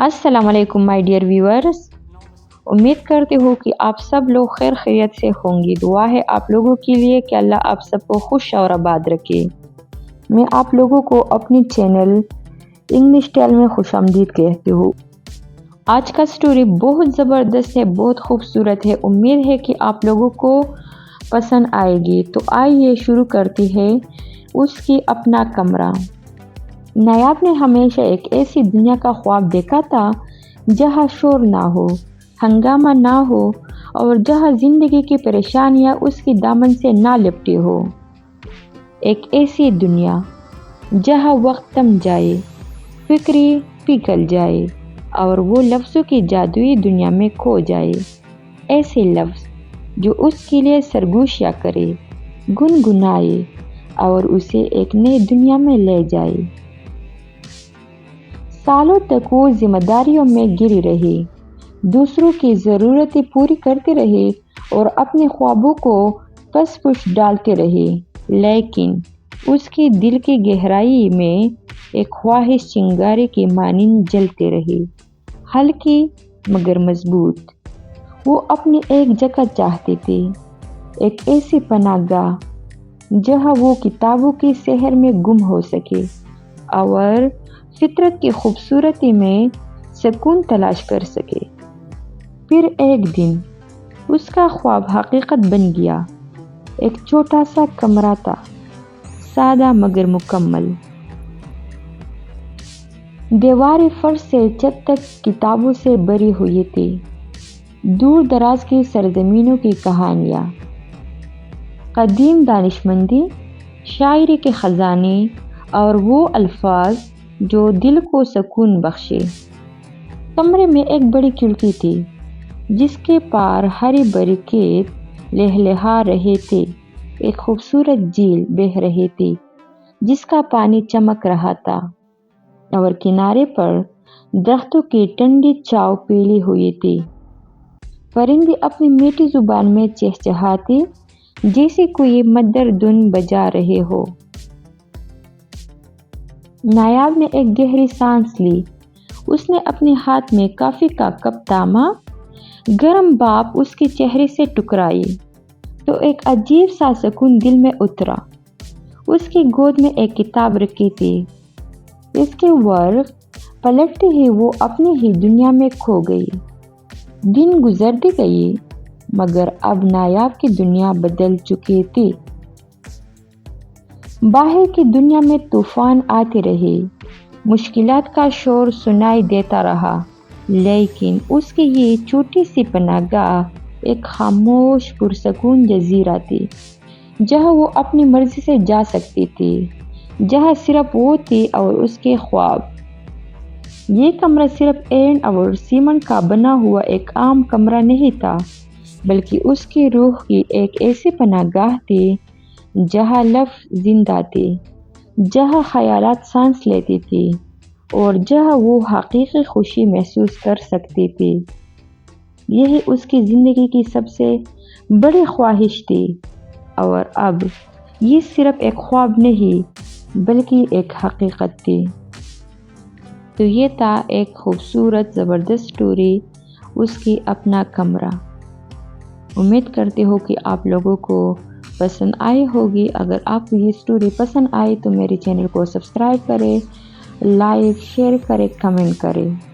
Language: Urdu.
السلام علیکم مائی ڈیئر ویورز، امید کرتی ہوں کہ آپ سب لوگ خیر خیریت سے ہوں گی۔ دعا ہے آپ لوگوں کے لیے کہ اللہ آپ سب کو خوش اور آباد رکھے۔ میں آپ لوگوں کو اپنی چینل انگلش ٹیل میں خوش آمدید کہتی ہوں۔ آج کا سٹوری بہت زبردست ہے، بہت خوبصورت ہے۔ امید ہے کہ آپ لوگوں کو پسند آئے گی۔ تو آئیے شروع کرتی ہے۔ اس کی اپنا کمرہ۔ نایاب نے ہمیشہ ایک ایسی دنیا کا خواب دیکھا تھا جہاں شور نہ ہو، ہنگامہ نہ ہو اور جہاں زندگی کی پریشانیاں اس کی دامن سے نہ لپٹی ہو۔ ایک ایسی دنیا جہاں وقت تھم جائے، فکریں پگھل جائے اور وہ لفظوں کی جادوئی دنیا میں کھو جائے۔ ایسے لفظ جو اس کے لیے سرگوشیاں کرے، گنگنائے اور اسے ایک نئی دنیا میں لے جائے۔ سالوں تک وہ ذمہ داریوں میں گری رہی، دوسروں کی ضرورتیں پوری کرتی رہی اور اپنے خوابوں کو پس پش ڈالتی رہی، لیکن اس کی دل کی گہرائی میں ایک خواہش چنگاری کی مانند جلتی رہی، ہلکی مگر مضبوط۔ وہ اپنی ایک جگہ چاہتی تھی، ایک ایسی پناہ گاہ جہاں وہ کتابوں کی سحر میں گم ہو سکے اور فطرت کی خوبصورتی میں سکون تلاش کر سکے۔ پھر ایک دن اس کا خواب حقیقت بن گیا۔ ایک چھوٹا سا کمرہ تھا، سادہ مگر مکمل۔ دیواریں فرش سے چھت تک کتابوں سے بھری ہوئی تھی، دور دراز کی سرزمینوں کی کہانیاں، قدیم دانشمندی، شاعری کے خزانے اور وہ الفاظ جو دل کو سکون بخشے۔ کمرے میں ایک بڑی کھڑکی تھی جس کے پار ہری بھری کھیت لہلہا رہے تھے۔ ایک خوبصورت جھیل بہہ رہی تھی جس کا پانی چمک رہا تھا اور کنارے پر درختوں کی ٹھنڈی چھاؤں پھیلی ہوئی تھی۔ پرندے اپنی میٹھی زبان میں چہچہاتے جیسے کوئی مدر دھن بجا رہے ہو۔ نایاب نے ایک گہری سانس لی۔ اس نے اپنے ہاتھ میں کافی کا کپ تھاما، گرم بھاپ اس کے چہرے سے ٹکرائی تو ایک عجیب سا سکون دل میں اترا۔ اس کی گود میں ایک کتاب رکھی تھی، اس کے ورق پلٹتے ہی وہ اپنی ہی دنیا میں کھو گئی۔ دن گزرتی گئی مگر اب نایاب کی دنیا بدل چکی تھی۔ باہر کی دنیا میں طوفان آتے رہے، مشکلات کا شور سنائی دیتا رہا، لیکن اس کی یہ چھوٹی سی پناہ گاہ ایک خاموش پرسکون جزیرہ تھی جہاں وہ اپنی مرضی سے جا سکتی تھی، جہاں صرف وہ تھی اور اس کے خواب۔ یہ کمرہ صرف اینٹ اور سیمنٹ کا بنا ہوا ایک عام کمرہ نہیں تھا، بلکہ اس کی روح کی ایک ایسی پناہ گاہ تھی جہاں لفظ زندہ تھے، جہاں خیالات سانس لیتی تھی اور جہاں وہ حقیقی خوشی محسوس کر سکتی تھی۔ یہی اس کی زندگی کی سب سے بڑی خواہش تھی اور اب یہ صرف ایک خواب نہیں بلکہ ایک حقیقت تھی۔ تو یہ تھا ایک خوبصورت زبردست سٹوری، اس کی اپنا کمرہ۔ امید کرتی ہوں کہ آپ لوگوں کو پسند آئی ہوگی۔ اگر آپ کو یہ سٹوری پسند آئی تو میرے چینل کو سبسکرائب کریں، لائک شیئر کریں، کمنٹ کریں۔